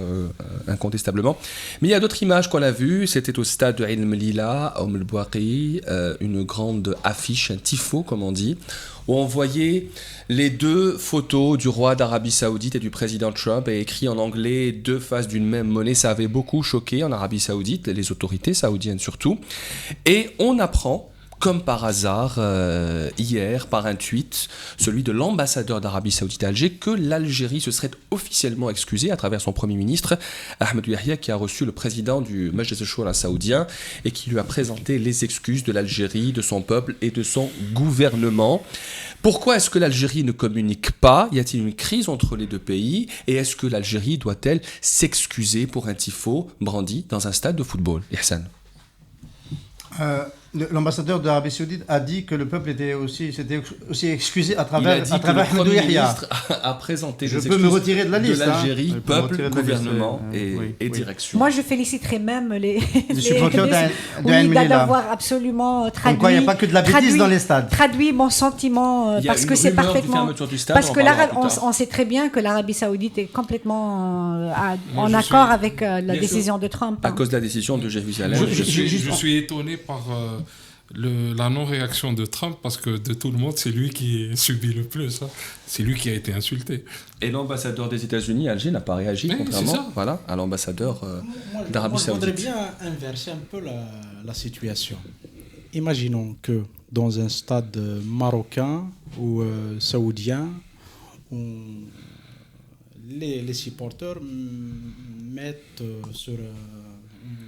incontestablement. Mais il y a d'autres images qu'on a vues. C'était au stade de Ain Melilla, à Oum El Bouakhi, une grande affiche, un tifo, comme on dit, où on voyait les deux photos du roi d'Arabie Saoudite et du président Trump, et écrit en anglais, deux faces d'une même monnaie. Ça avait beaucoup choqué en Arabie Saoudite, les autorités saoudiennes surtout. Et on apprend, comme par hasard, hier, par un tweet, celui de l'ambassadeur d'Arabie Saoudite à Alger, que l'Algérie se serait officiellement excusée à travers son Premier ministre, Ahmed Yahya, qui a reçu le président du Majlis al-Shura saoudien et qui lui a présenté les excuses de l'Algérie, de son peuple et de son gouvernement. Pourquoi est-ce que l'Algérie ne communique pas ? Y a-t-il une crise entre les deux pays ? Et est-ce que l'Algérie doit-elle s'excuser pour un tifo brandi dans un stade de football ? Ihsan. L'ambassadeur d'Arabie Saoudite a dit que le peuple s'était aussi excusé à travers le Premier ministre a présenté les excuses de l'Algérie, peuple, gouvernement et direction. Moi, je féliciterai même les supporters d'avoir absolument traduit. Il n'y a pas que de la bêtise dans les stades. Traduit mon sentiment parce que c'est parfaitement. Parce que on sait très bien que l'Arabie Saoudite est complètement en accord avec la décision de Trump. À cause de la décision de Jérusalem. Je suis étonné par la non-réaction de Trump, parce que de tout le monde, c'est lui qui subit le plus. Hein. C'est lui qui a été insulté. Et l'ambassadeur des États-Unis à Alger n'a pas réagi, contrairement à l'ambassadeur d'Arabie Saoudite. Je voudrais bien inverser un peu la situation. Imaginons que dans un stade marocain ou saoudien, les supporters mettent sur...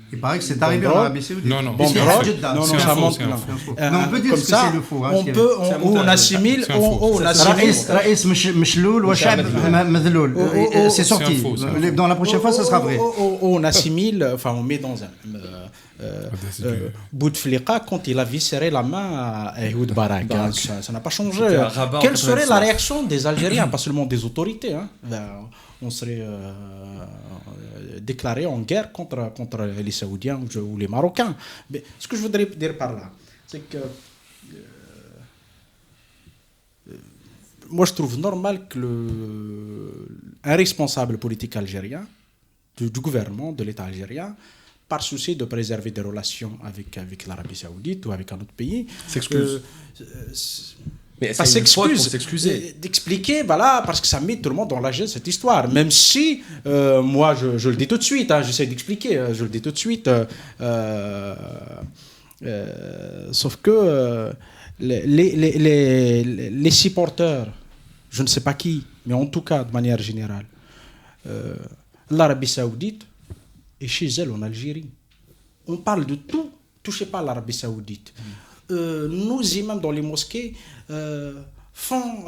Il paraît que c'est arrivé en Arabie Saoudite. Non, ça monte. On peut dire que c'est le faux. On assimile. Raïs Mchloul ou Chab Madloul. C'est sorti. Dans la prochaine fois, ça sera vrai. On assimile, enfin, on met dans un Bouteflika quand il a viscéré la main à Ehud Barak. Ça n'a pas changé. Quelle serait la réaction des Algériens, pas seulement des autorités? On serait déclaré en guerre contre les Saoudiens ou les Marocains. Mais ce que je voudrais dire par là, c'est que moi je trouve normal que un responsable politique algérien, du gouvernement, de l'État algérien, par souci de préserver des relations avec l'Arabie Saoudite ou avec un autre pays, s'excuse. Mais ça s'excuse d'expliquer, voilà, parce que ça met tout le monde dans la gêne, cette histoire. Même si, moi, je le dis tout de suite, j'essaie d'expliquer, je le dis tout de suite. Sauf que les supporters, je ne sais pas qui, mais en tout cas, de manière générale, l'Arabie Saoudite est chez elle en Algérie. On parle de tout, touchez pas à l'Arabie Saoudite. Nos imams dans les mosquées font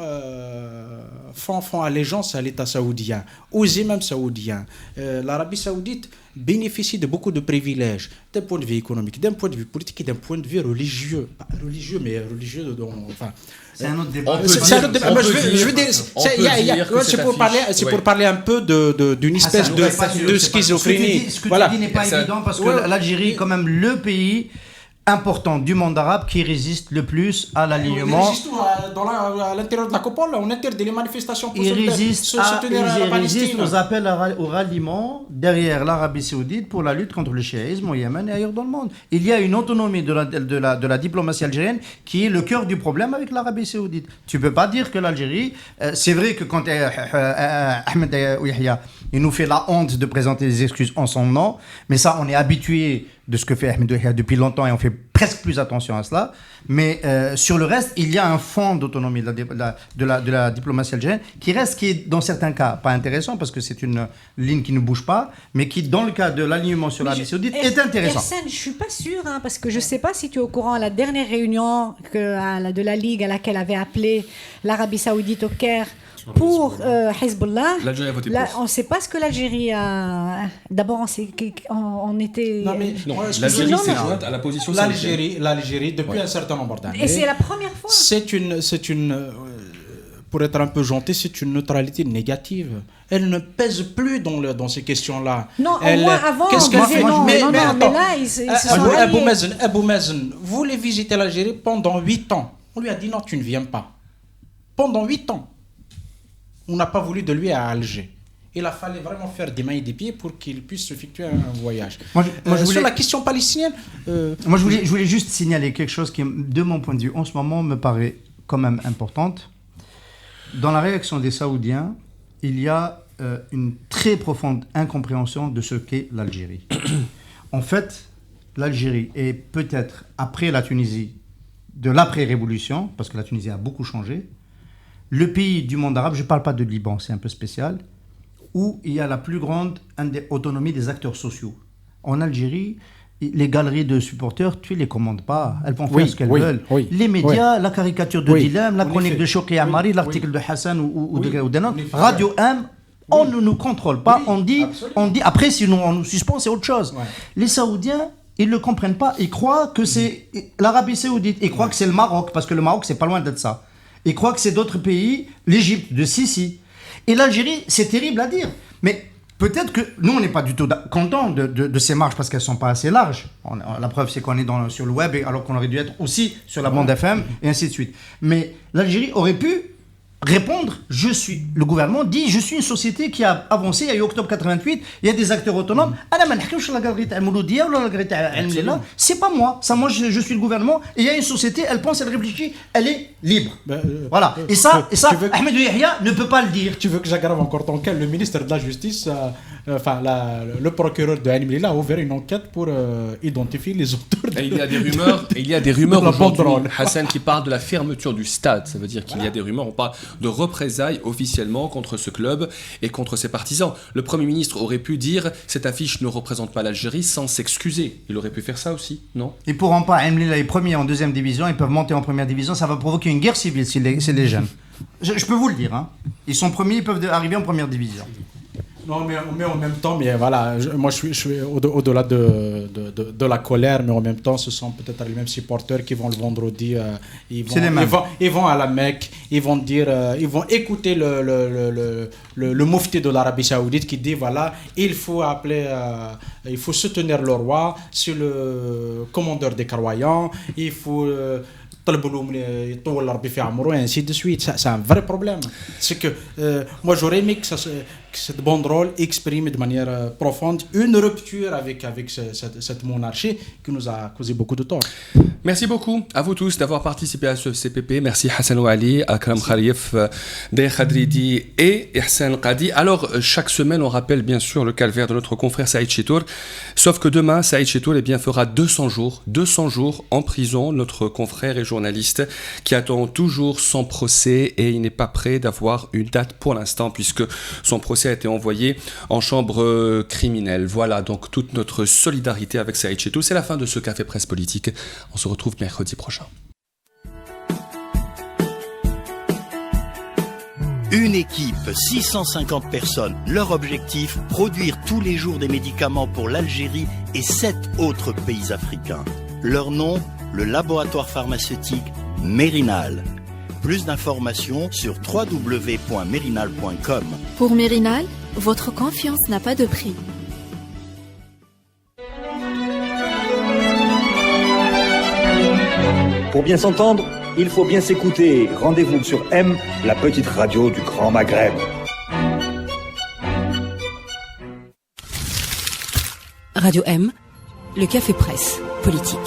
allégeance à l'État saoudien, aux imams saoudiens. L'Arabie Saoudite bénéficie de beaucoup de privilèges d'un point de vue économique, d'un point de vue politique et d'un point de vue religieux. Pas religieux, mais religieux. Enfin, c'est un autre débat. Je veux dire, c'est pour parler un peu d'une espèce de schizophrénie. Ce que tu dis n'est pas évident, parce que l'Algérie est quand même le pays important du monde arabe qui résiste le plus à l'alignement. Il résiste à l'intérieur de la Copole, on interdit les manifestations pour se tenir à la Palestine. Il résiste aux appels au ralliement derrière l'Arabie Saoudite pour la lutte contre le chiisme au Yémen et ailleurs dans le monde. Il y a une autonomie de la diplomatie algérienne qui est le cœur du problème avec l'Arabie Saoudite. Tu ne peux pas dire que l'Algérie... c'est vrai que quand Ahmed Yahya Il nous fait la honte de présenter des excuses en son nom. Mais ça, on est habitué de ce que fait Ahmed Yahya depuis longtemps et on fait presque plus attention à cela. Mais sur le reste, il y a un fond d'autonomie de la diplomatie algérienne qui est dans certains cas pas intéressant parce que c'est une ligne qui ne bouge pas, mais qui, dans le cas de l'alignement sur l'Arabie Saoudite, est intéressant. Ersane, je suis pas sûre, parce que je sais pas si tu es au courant, à la dernière réunion de la Ligue à laquelle avait appelé l'Arabie Saoudite au Caire pour Hezbollah. L'Algérie a voté pour. pour. On ne sait pas ce que l'Algérie a. D'abord, on était. L'Algérie s'est jointe à la position saoudienne. L'Algérie, depuis un certain nombre d'années. Et c'est la première fois. C'est une pour être un peu gentil, c'est une neutralité négative. Elle ne pèse plus dans ces questions-là. Non, au moins avant, qu'est-ce qu'elle fait? mais là, ils se sont alliés. Abou Mazen voulait visiter l'Algérie pendant 8 ans. On lui a dit non, tu ne viens pas. Pendant 8 ans. On n'a pas voulu de lui à Alger. Il a fallu vraiment faire des mains et des pieds pour qu'il puisse effectuer un voyage. Sur la question palestinienne... Moi, je voulais juste signaler quelque chose qui, de mon point de vue, en ce moment, me paraît quand même importante. Dans la réaction des Saoudiens, il y a une très profonde incompréhension de ce qu'est l'Algérie. En fait, l'Algérie est peut-être, après la Tunisie, de l'après-révolution, parce que la Tunisie a beaucoup changé, le pays du monde arabe, je ne parle pas de Liban, c'est un peu spécial, où il y a la plus grande autonomie des acteurs sociaux. En Algérie, les galeries de supporters, tu ne les commandes pas. Elles vont faire ce qu'elles veulent. Les médias, la caricature de Dilem, la chronique de Chokri Amari, l'article de Hassan ou de Danan, Radio M, on ne nous contrôle pas. On dit, après, si on nous suspend, c'est autre chose. Les Saoudiens, ils ne le comprennent pas. Ils croient que c'est l'Arabie Saoudite. Ils croient que c'est le Maroc, parce que le Maroc, c'est pas loin d'être ça. Ils croient que c'est d'autres pays, l'Égypte, de Sisi. Et l'Algérie, c'est terrible à dire. Mais peut-être que nous, on n'est pas du tout contents de ces marches parce qu'elles ne sont pas assez larges. La preuve, c'est qu'on est sur le web alors qu'on aurait dû être aussi sur la bande FM et ainsi de suite. Mais l'Algérie aurait pu répondre, le gouvernement dit, je suis une société qui a avancé, il y a eu octobre 88, il y a des acteurs autonomes, c'est pas moi, je suis le gouvernement, et il y a une société, elle pense, elle réfléchit, elle est libre. Voilà. Et ça, Ahmed Yahya ne peut pas le dire. Tu veux que j'aggrave encore ton cas? Le ministre de la Justice, le procureur de Ain Mlila a ouvert une enquête pour identifier les auteurs. Et il y a des rumeurs aujourd'hui, Hassan, qui parle de la fermeture du stade. Ça veut dire qu'il y a des rumeurs, on parle de représailles officiellement contre ce club et contre ses partisans. Le Premier ministre aurait pu dire cette affiche ne représente pas l'Algérie sans s'excuser. Il aurait pu faire ça aussi, non? Ils pourront pas. Ain Mlila est premier en deuxième division, ils peuvent monter en première division, ça va provoquer une guerre civile si les jeunes. Je peux vous le dire, hein. Ils sont premiers, ils peuvent arriver en première division. Non, mais en même temps, voilà, moi je suis au-delà de la colère, mais en même temps, ce sont peut-être les mêmes supporters qui vont le vendredi, ils vont à la Mecque, ils vont écouter le mufti de l'Arabie Saoudite qui dit voilà, il faut soutenir le roi, c'est le commandeur des croyants, il faut et ainsi de suite. C'est un vrai problème. C'est que moi j'aurais aimé que cette banderole exprime de manière profonde une rupture avec cette monarchie qui nous a causé beaucoup de tort. Merci beaucoup à vous tous d'avoir participé à ce CPP. Merci Hassan Ouali, Akram Khalif, Day Khadridi et Ihsan Qadi. Alors, chaque semaine, on rappelle bien sûr le calvaire de notre confrère Saïd Chitour. Sauf que demain, Saïd Chitour fera 200 jours en prison, notre confrère et journaliste qui attend toujours son procès et il n'est pas prêt d'avoir une date pour l'instant puisque son procès a été envoyé en chambre criminelle. Voilà donc toute notre solidarité avec Saïd Chitour. C'est la fin de ce Café Presse Politique. On se retrouve mercredi prochain. Une équipe, 650 personnes. Leur objectif, produire tous les jours des médicaments pour l'Algérie et 7 autres pays africains. Leur nom, le laboratoire pharmaceutique Mérinal. Plus d'informations sur www.mérinal.com. Pour Mérinal, votre confiance n'a pas de prix. Pour bien s'entendre, il faut bien s'écouter. Rendez-vous sur M, la petite radio du Grand Maghreb. Radio M, le Café Presse Politique.